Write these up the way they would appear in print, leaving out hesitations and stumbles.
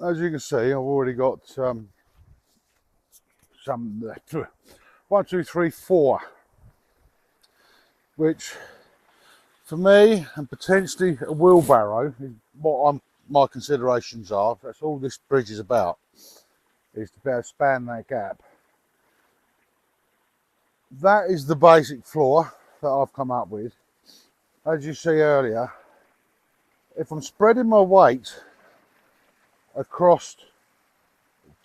as you can see, I've already got some 1, 2, 3, 4, which for me and potentially a wheelbarrow is what my considerations are. That's all this bridge is about, is to be able to span that gap. That is the basic floor that I've come up with. As you see earlier, if I'm spreading my weight across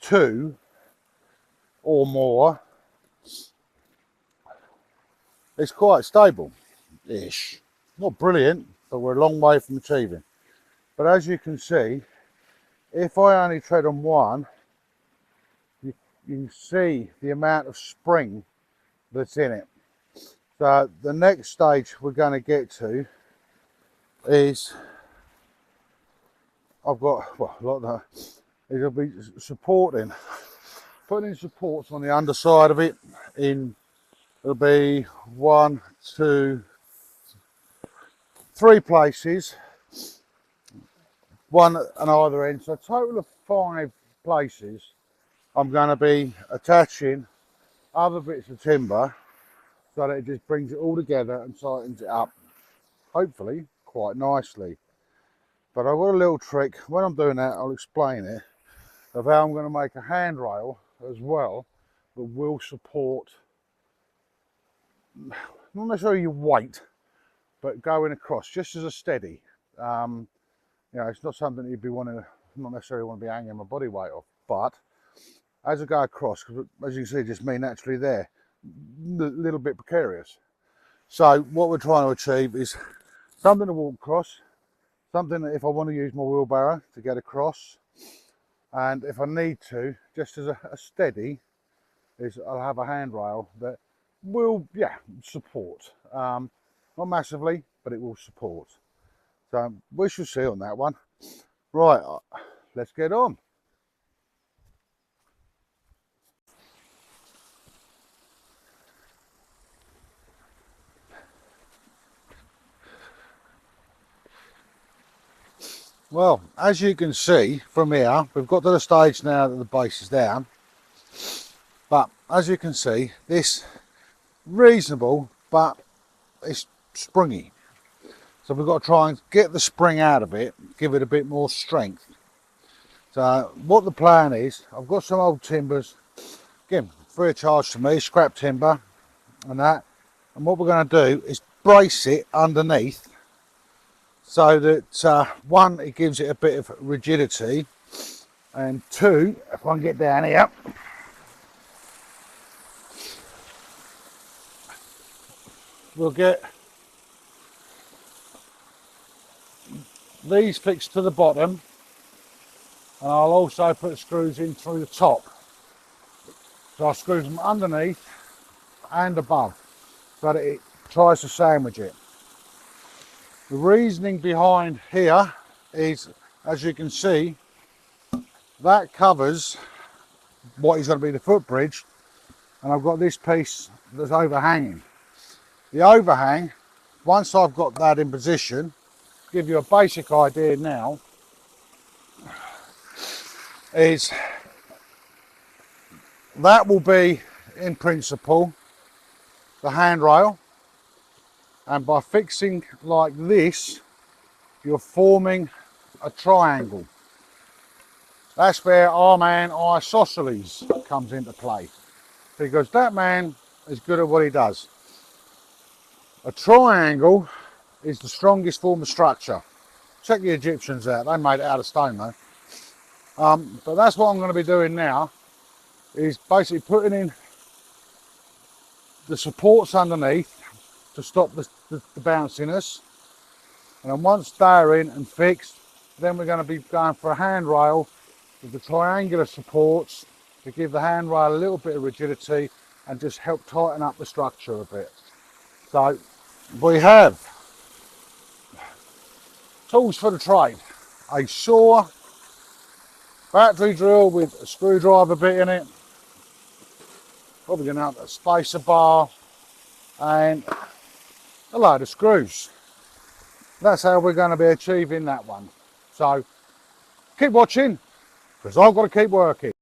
2 or more, it's quite stable-ish. Not brilliant, but we're a long way from achieving. But as you can see, if I only tread on 1, you can see the amount of spring that's in it. So the next stage we're going to get to is, I've got, well, like that, it'll be supporting, putting supports on the underside of it. It'll be 1, 2, 3 places, 1 on either end, so a total of 5 places. I'm going to be attaching other bits of timber so that it just brings it all together and tightens it up, hopefully quite nicely. But I've got a little trick. When I'm doing that, I'll explain it, of how I'm going to make a handrail as well that will support, not necessarily your weight, but going across just as a steady. You know, it's not something that you'd be wanting to, not necessarily want to be hanging my body weight off, but as I go across, because as you can see, just me naturally there, a little bit precarious. So what we're trying to achieve is something to walk across, something that if I want to use my wheelbarrow to get across, and if I need to, just as a steady, is I'll have a handrail that will, yeah, support. Not massively, but it will support. So we shall see on that one. Right, let's get on. Well, as you can see from here, we've got to the stage now that the base is down. But as you can see, this reasonable, but it's springy. So we've got to try and get the spring out of it, give it a bit more strength. So what the plan is, I've got some old timbers, again, free of charge to me, scrap timber and that. And what we're going to do is brace it underneath so that 1, it gives it a bit of rigidity, and 2, if I can get down here, we'll get these fixed to the bottom, and I'll also put screws in through the top. So I'll screw them underneath and above so that it tries to sandwich it. The reasoning behind here is, as you can see, that covers what is going to be the footbridge, and I've got this piece that's overhanging. The overhang, once I've got that in position, to give you a basic idea now, is that will be, in principle, the handrail, and by fixing like this, you're forming a triangle. That's where our man Isosceles comes into play, because that man is good at what he does. A triangle is the strongest form of structure. Check the Egyptians out, they made it out of stone though. But that's what I'm going to be doing now, is basically putting in the supports underneath to stop the bounciness, and then once they're in and fixed, then we're going to be going for a handrail with the triangular supports to give the handrail a little bit of rigidity and just help tighten up the structure a bit. So we have tools for the trade: a saw, battery drill with a screwdriver bit in it, probably going to have a spacer bar, and a load of screws. That's how we're going to be achieving that one. So keep watching because I've got to keep working.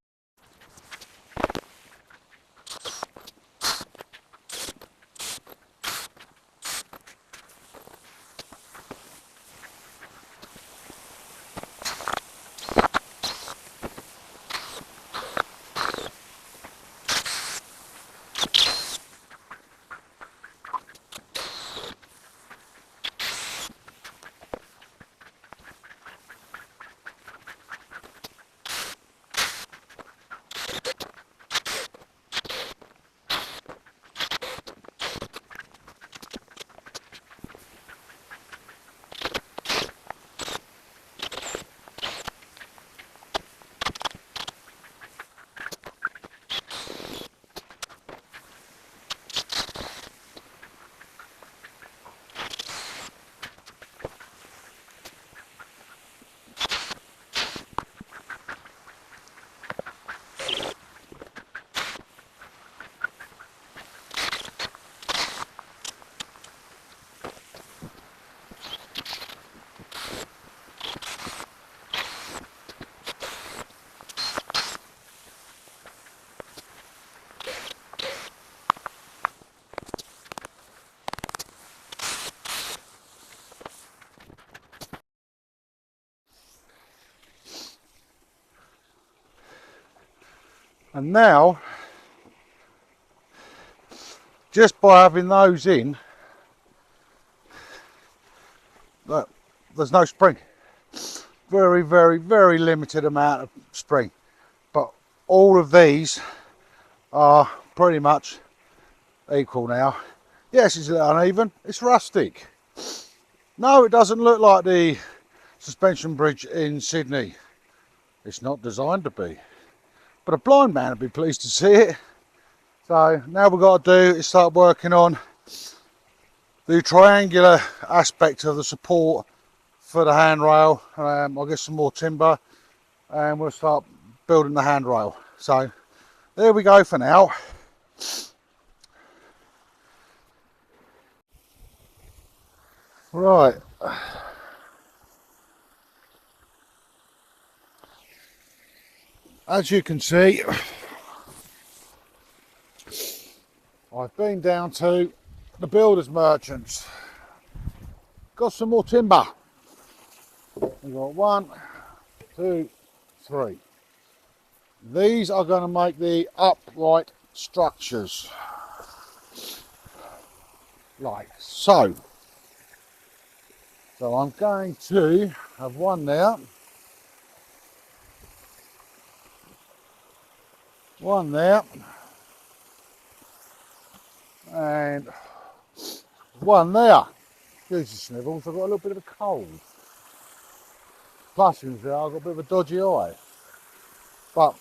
And now, just by having those in, look, there's no spring. Very, very, very limited amount of spring. But all of these are pretty much equal now. Yes, it's a little uneven. It's rustic. No, it doesn't look like the suspension bridge in Sydney. It's not designed to be. But a blind man would be pleased to see it. So now we've got to do is start working on the triangular aspect of the support for the handrail. I'll get some more timber and we'll start building the handrail. So there we go for now. Right. As you can see, I've been down to the builders merchants. Got some more timber. We've got 1, 2, 3. These are going to make the upright structures. Like so. So I'm going to have one there. One there. And one there. Jesus snivels, I've got a little bit of a cold. Plus, I've got a bit of a dodgy eye. But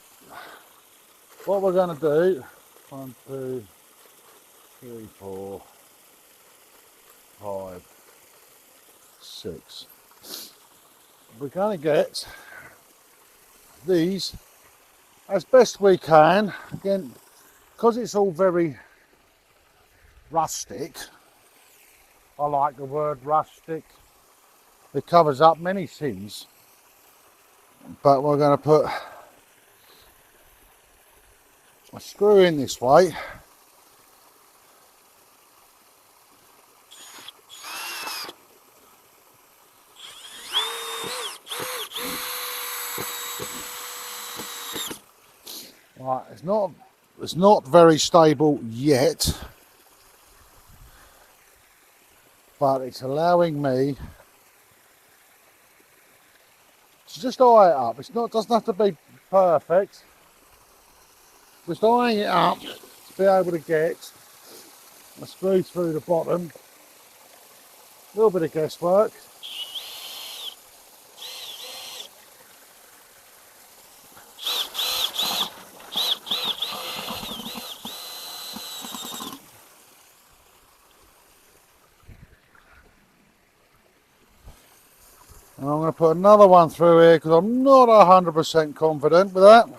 what we're going to do, 1, 2, 3, 4, 5, 6. We're going to get these as best we can. Again, because it's all very rustic. I like the word rustic. It covers up many sins. But we're going to put a screw in this way. Right, it's not very stable yet, but it's allowing me to just eye it up. Doesn't have to be perfect. Just eyeing it up to be able to get a screw through the bottom. A little bit of guesswork. And I'm going to put another one through here because I'm not 100% confident with that.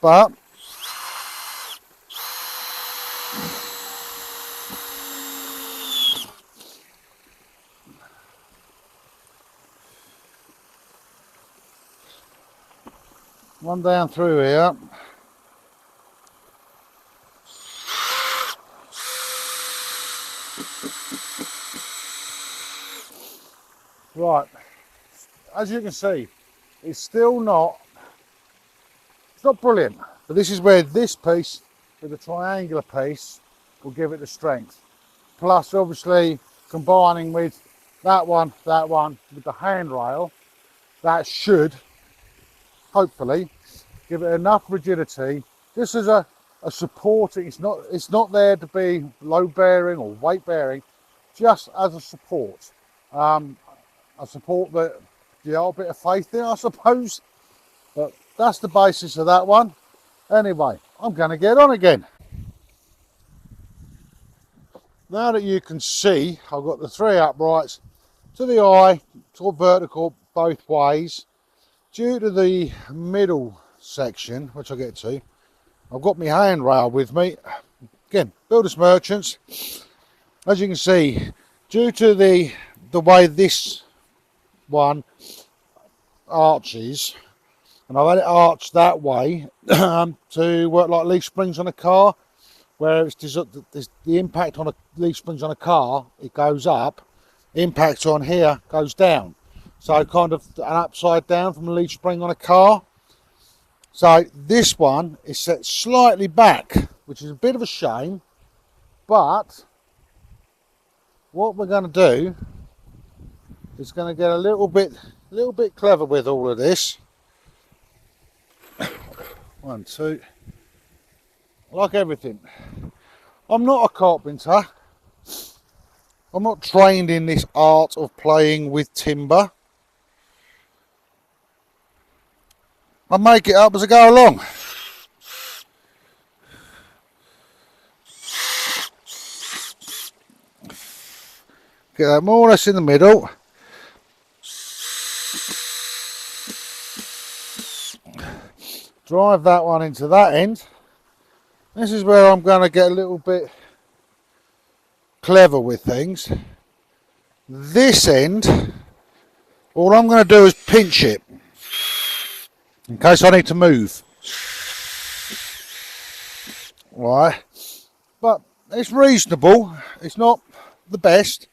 But one down through here. Right, as you can see, it's not brilliant, but this is where this piece with the triangular piece will give it the strength. Plus, obviously, combining with that one with the handrail, that should hopefully give it enough rigidity. This is a support. It's not there to be load bearing or weight bearing, just as a support. A support that you have a bit of faith in, I suppose. But that's the basis of that one. Anyway, I'm going to get on again. Now that you can see, I've got the 3 uprights to the eye, sort of vertical both ways. Due to the middle section, which I'll get to, I've got my handrail with me. Again, builders merchants. As you can see, due to the way this one arches, and I've had it arched that way to work like leaf springs on a car, where it's the impact on a leaf springs on a car, it goes up, impact on here goes down. So kind of an upside down from a leaf spring on a car. So this one is set slightly back, which is a bit of a shame, but what we're going to do is going to get a little bit clever with all of this. 1, 2. Like everything, I'm not a carpenter. I'm not trained in this art of playing with timber. I make it up as I go along. Get that more or less in the middle. Drive that one into that end. This is where I'm going to get a little bit clever with things. This end, all I'm going to do is pinch it in case I need to move. Right, but it's reasonable. It's not the best,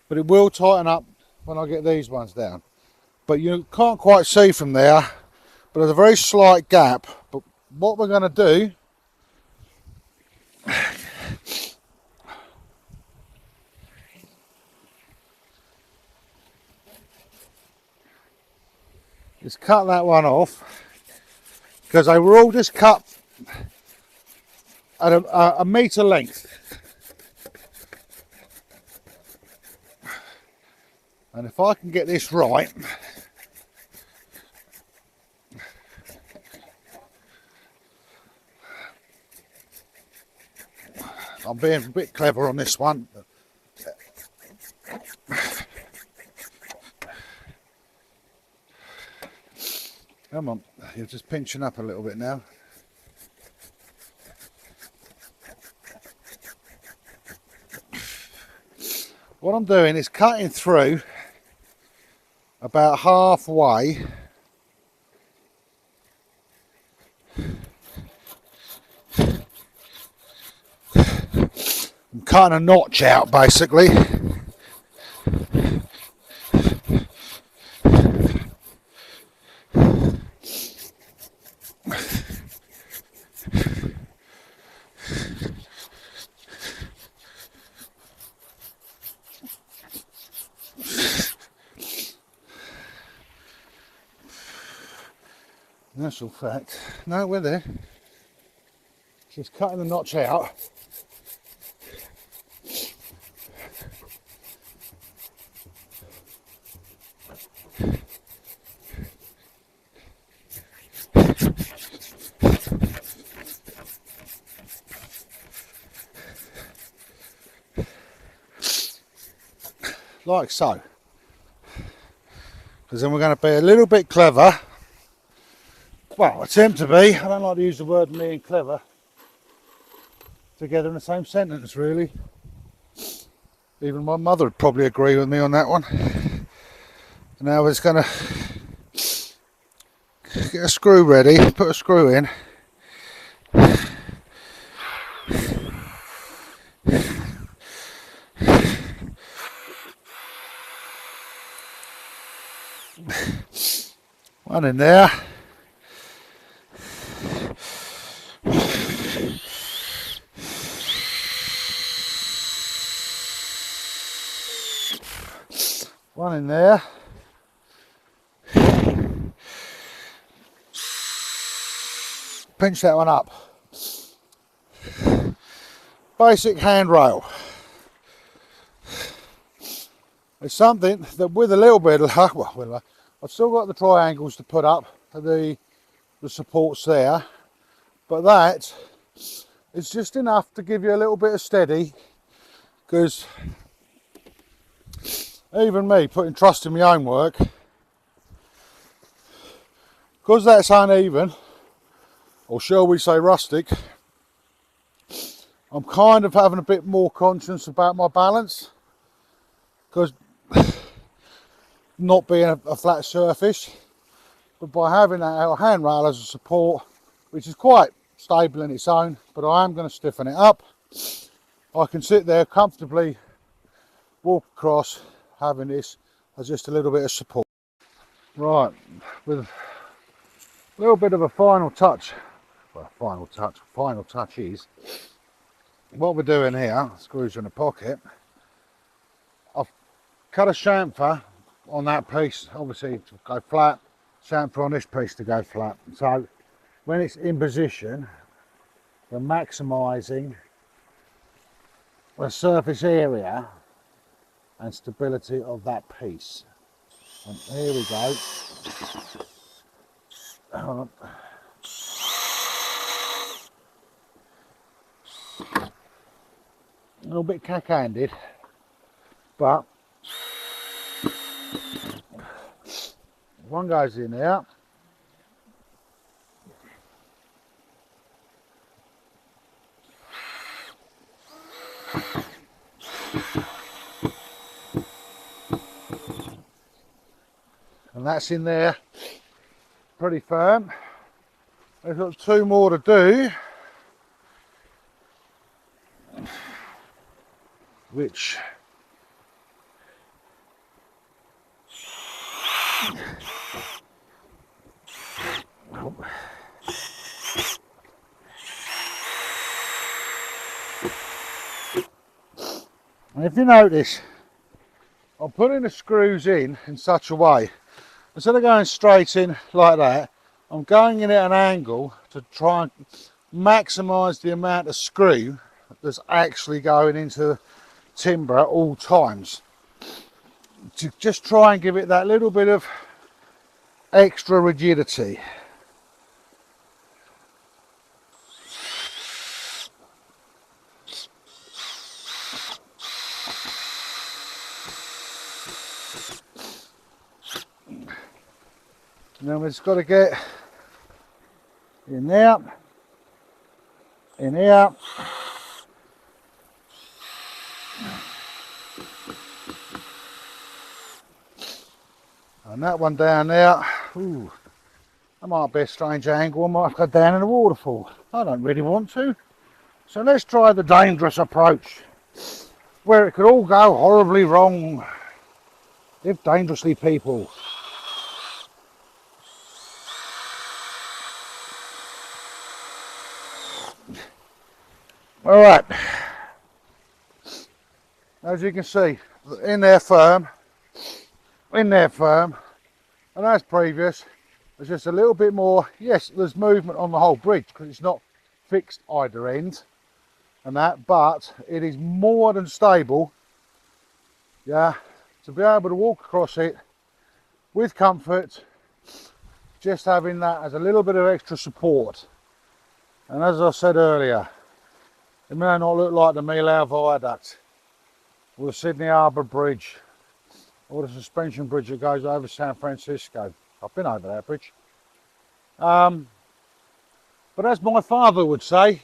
but it will tighten up when I get these ones down. But you can't quite see from there, but there's a very slight gap. But what we're going to do is cut that one off, because they were all just cut at a metre length. And if I can get this right, I'm being a bit clever on this one. Come on, you're just pinching up a little bit now. What I'm doing is cutting through about halfway. I'm cutting a notch out basically. In actual fact, no, we're there. Just cutting the notch out. Like so. Because then we're going to be a little bit clever. Well, attempt to be. I don't like to use the word me and clever together in the same sentence, really. Even my mother would probably agree with me on that one. Now we're just going to Get a screw ready, put a screw in. One in there. One in there. Pinch that one up. Basic handrail. It's something that with a little bit of luck, well, I've still got the triangles to put up, the supports there, but that is just enough to give you a little bit of steady, because even me putting trust in my own work, because that's uneven, or shall we say rustic, I'm kind of having a bit more conscious about my balance, because not being a flat surface, but by having that handrail as a support, which is quite stable in its own, but I am going to stiffen it up. I can sit there comfortably, walk across, having this as just a little bit of support. Right, with a little bit of a final touch, well, final touch is, what we're doing here, screws in the pocket, I've cut a chamfer on that piece, obviously to go flat, chamfer on this piece to go flat. So when it's in position, we're maximising the surface area and stability of that piece. And here we go. Hold on. A little bit cack-handed, but one goes in there. And that's in there pretty firm. There's got two more to do, which and if you notice, I'm putting the screws in such a way, instead of going straight in like that, I'm going in at an angle to try and maximise the amount of screw that's actually going into timber at all times, to just try and give it that little bit of extra rigidity. And then we've just got to get in there, in here, and that one down there. Ooh, that might be a strange angle. I might go down in a waterfall. I don't really want to. So let's try the dangerous approach, where it could all go horribly wrong. Live dangerously, people. All right, as you can see, in there firm, and as previous, there's just a little bit more. Yes, there's movement on the whole bridge because it's not fixed either end and that, but it is more than stable, yeah, to be able to walk across it with comfort, just having that as a little bit of extra support. And as I said earlier, it may not look like the Melau Viaduct or the Sydney Harbour Bridge or the suspension bridge that goes over San Francisco. I've been over that bridge. But as my father would say,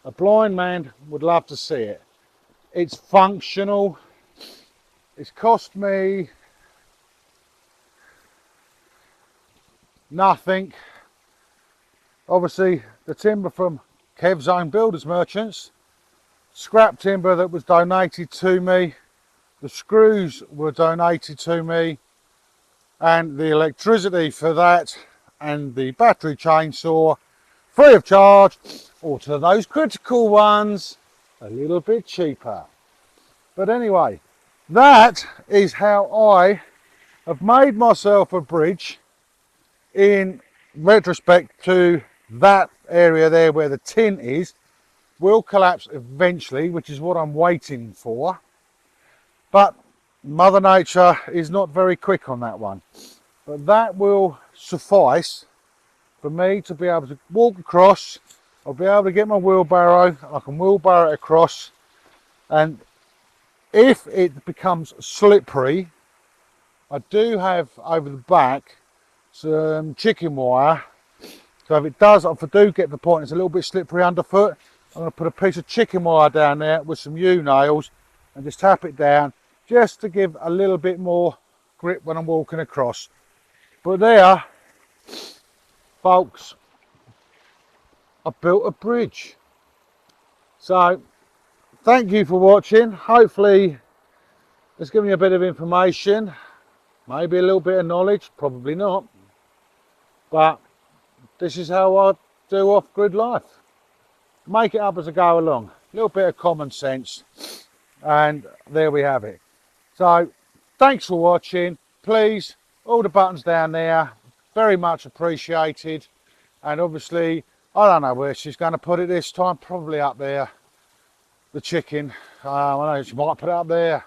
a blind man would love to see it. It's functional. It's cost me nothing. Obviously the timber from Kev's Own Builders Merchants, scrap timber that was donated to me, the screws were donated to me, and the electricity for that and the battery chainsaw free of charge, or to those critical ones a little bit cheaper. But anyway, that is how I have made myself a bridge in retrospect to that area there where the tin is. Will collapse eventually, which is what I'm waiting for, but Mother Nature is not very quick on that one. But that will suffice for me to be able to walk across. I'll be able to get my wheelbarrow, I can wheelbarrow it across, and if it becomes slippery, I do have over the back some chicken wire. So if it does, if I do get to the point it's a little bit slippery underfoot, I'm going to put a piece of chicken wire down there with some U-nails and just tap it down just to give a little bit more grip when I'm walking across. But there, folks, I built a bridge. So thank you for watching. Hopefully it's given you a bit of information, maybe a little bit of knowledge, probably not. But this is how I do off-grid life. Make it up as I go along. A little bit of common sense. And there we have it. So thanks for watching. Please, all the buttons down there, very much appreciated. And obviously, I don't know where she's going to put it this time. Probably up there. The chicken. I know she might put it up there.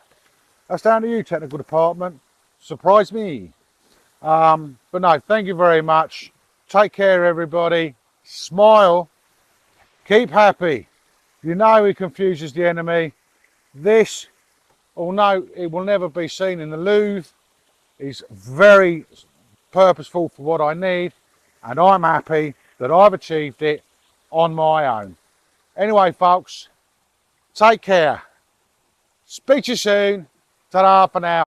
That's down to you, technical department. Surprise me. But no, thank you very much. Take care, everybody. Smile. Keep happy. You know who confuses the enemy. This, although it will never be seen in the Louvre, is very purposeful for what I need, and I'm happy that I've achieved it on my own. Anyway, folks, take care. Speak to you soon. Ta-ra for now.